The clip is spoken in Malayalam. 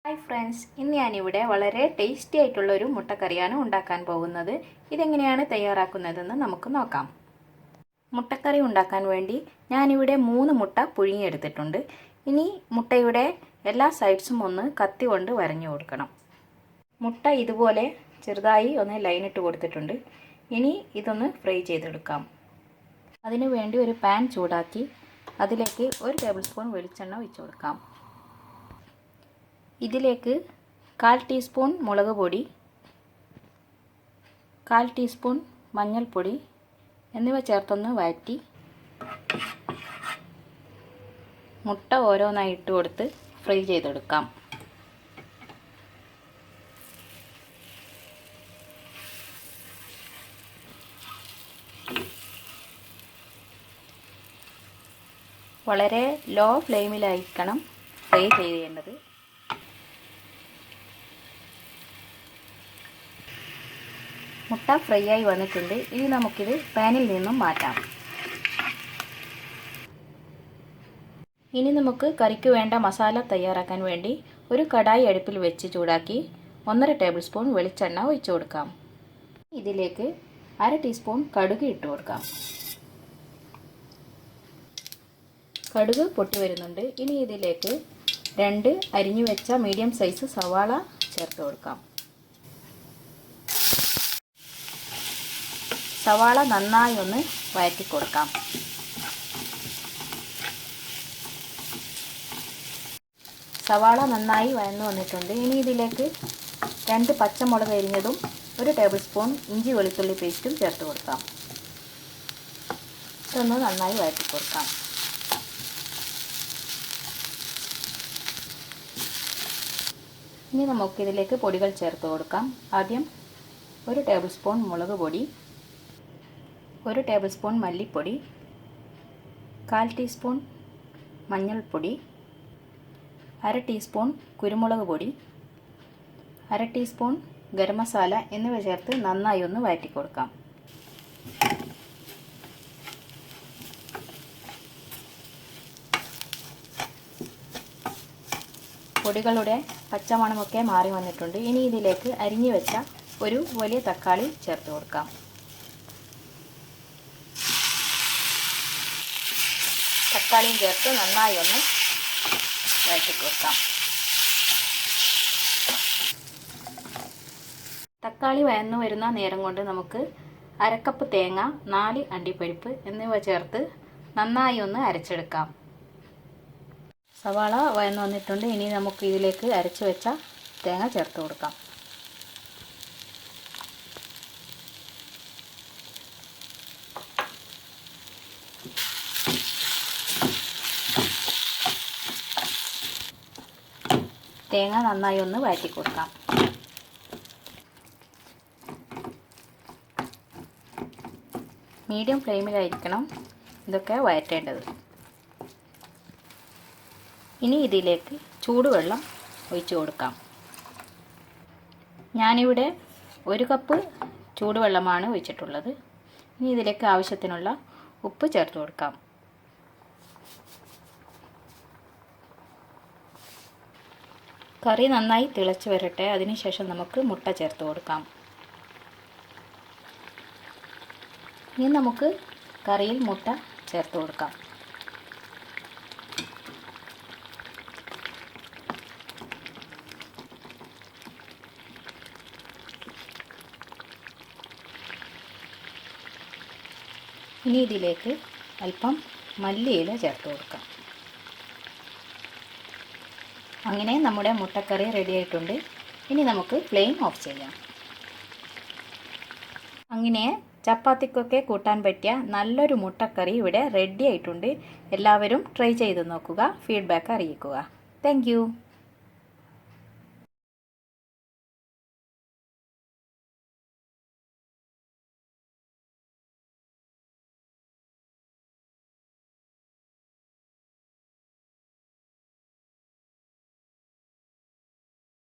ഹായ് ഫ്രണ്ട്സ്, ഇന്ന് ഞാനിവിടെ വളരെ ടേസ്റ്റി ആയിട്ടുള്ള ഒരു മുട്ടക്കറിയാണ് ഉണ്ടാക്കാൻ പോകുന്നത്. ഇതെങ്ങനെയാണ് തയ്യാറാക്കുന്നതെന്ന് നമുക്ക് നോക്കാം. മുട്ടക്കറി ഉണ്ടാക്കാൻ വേണ്ടി ഞാനിവിടെ 3 മുട്ട പുഴുങ്ങിയെടുത്തിട്ടുണ്ട്. ഇനി മുട്ടയുടെ എല്ലാ സൈഡ്സും ഒന്ന് കത്തി കൊണ്ട് വരഞ്ഞു കൊടുക്കണം. മുട്ട ഇതുപോലെ ചെറുതായി ഒന്ന് ലൈനിട്ട് കൊടുത്തിട്ടുണ്ട്. ഇനി ഇതൊന്ന് ഫ്രൈ ചെയ്തെടുക്കാം. അതിനു വേണ്ടി ഒരു പാൻ ചൂടാക്കി അതിലേക്ക് 1 ടേബിൾ സ്പൂൺ വെളിച്ചെണ്ണ ഒഴിച്ചു കൊടുക്കാം. ഇതിലേക്ക് 1/4 ടീസ്പൂൺ മുളക് പൊടി, 1/4 ടീസ്പൂൺ മഞ്ഞൾപ്പൊടി എന്നിവ ചേർത്തൊന്ന് വഴറ്റി മുട്ട ഓരോന്നായി ഇട്ട് കൊടുത്ത് ഫ്രൈ ചെയ്തെടുക്കാം. വളരെ ലോ ഫ്ലെയിമിലായിരിക്കണം ഫ്രൈ ചെയ്യേണ്ടത്. മുട്ട ഫ്രൈ ആയി വന്നിട്ടുണ്ട്. ഇനി നമുക്കിത് പാനിൽ നിന്നും മാറ്റാം. ഇനി നമുക്ക് കറിക്ക് വേണ്ട മസാല തയ്യാറാക്കാൻ വേണ്ടി ഒരു കടായി അടുപ്പിൽ വെച്ച് ചൂടാക്കി 1.5 ടേബിൾ സ്പൂൺ വെളിച്ചെണ്ണ ഒഴിച്ചു കൊടുക്കാം. ഇതിലേക്ക് 1/2 ടീസ്പൂൺ കടുക് ഇട്ട് കൊടുക്കാം. കടുക് പൊട്ടി വരുന്നുണ്ട്. ഇനി ഇതിലേക്ക് 2 അരിഞ്ഞു വെച്ച മീഡിയം സൈസ് സവാള ചേർത്ത് കൊടുക്കാം. സവാള നന്നായി ഒന്ന് വഴറ്റി കൊടുക്കാം. സവാള നന്നായി വഴന്നു വന്നിട്ടുണ്ട്. ഇനി ഇതിലേക്ക് 2 പച്ചമുളക് അരിഞ്ഞതും 1 ടേബിൾ സ്പൂൺ ഇഞ്ചി വെളുത്തുള്ളി പേസ്റ്റും ചേർത്ത് കൊടുക്കാം. ഇതൊന്ന് നന്നായി വഴറ്റി കൊടുക്കാം. ഇനി നമുക്കിതിലേക്ക് പൊടികൾ ചേർത്ത് കൊടുക്കാം. ആദ്യം 1 ടേബിൾ സ്പൂൺ മുളക് പൊടി, 1 ടേബിൾ സ്പൂൺ മല്ലിപ്പൊടി, 1/4 ടീസ്പൂൺ മഞ്ഞൾപ്പൊടി, 1/2 ടീസ്പൂൺ കുരുമുളക് പൊടി, 1/2 ടീസ്പൂൺ ഗരം മസാല എന്നിവ ചേർത്ത് നന്നായി ഒന്ന് വഴറ്റി കൊടുക്കാം. പൊടികളുടെ പച്ചമണമൊക്കെ മാറി വന്നിട്ടുണ്ട്. ഇനി ഇതിലേക്ക് അരിഞ്ഞു വെച്ച ഒരു വലിയ തക്കാളി ചേർത്ത് കൊടുക്കാം. തക്കാളിയും ചേർത്ത് നന്നായി ഒന്ന് വഴറ്റി കൊടുക്കാം. തക്കാളി വഴന്നു വരുന്ന നേരം കൊണ്ട് നമുക്ക് 1/2 കപ്പ് തേങ്ങ, 4 അണ്ടിപ്പരിപ്പ് എന്നിവ ചേർത്ത് നന്നായി ഒന്ന് അരച്ചെടുക്കാം. സവാള വഴന്നു വന്നിട്ടുണ്ട്. ഇനി നമുക്ക് ഇതിലേക്ക് അരച്ചു വെച്ച തേങ്ങ ചേർത്ത് കൊടുക്കാം. തേങ്ങ നന്നായി ഒന്ന് വഴറ്റി കൊടുക്കാം. മീഡിയം ഫ്ലെയിമിലായിരിക്കണം ഇതൊക്കെ വഴറ്റേണ്ടത്. ഇനി ഇതിലേക്ക് ചൂടുവെള്ളം ഒഴിച്ചു കൊടുക്കാം. ഞാനിവിടെ 1 കപ്പ് ചൂടുവെള്ളമാണ് ഒഴിച്ചിട്ടുള്ളത്. ഇനി ഇതിലേക്ക് ആവശ്യത്തിനുള്ള ഉപ്പ് ചേർത്ത് കൊടുക്കാം. കറി നന്നായി തിളച്ച് വരട്ടെ. അതിനുശേഷം നമുക്ക് മുട്ട ചേർത്ത് കൊടുക്കാം. ഇനി നമുക്ക് കറിയിൽ മുട്ട ചേർത്ത് കൊടുക്കാം. ഇനി ഇതിലേക്ക് അല്പം മല്ലിയില ചേർത്ത് കൊടുക്കാം. അങ്ങനെ നമ്മുടെ മുട്ടക്കറി റെഡി ആയിട്ടുണ്ട്. ഇനി നമുക്ക് ഫ്ലെയിം ഓഫ് ചെയ്യാം. അങ്ങനെ ചപ്പാത്തിക്കൊക്കെ കൂട്ടാൻ പറ്റിയ നല്ലൊരു മുട്ടക്കറി ഇവിടെ റെഡി ആയിട്ടുണ്ട്. എല്ലാവരും ട്രൈ ചെയ്ത് നോക്കുക. ഫീഡ്ബാക്ക് അറിയിക്കുക. താങ്ക്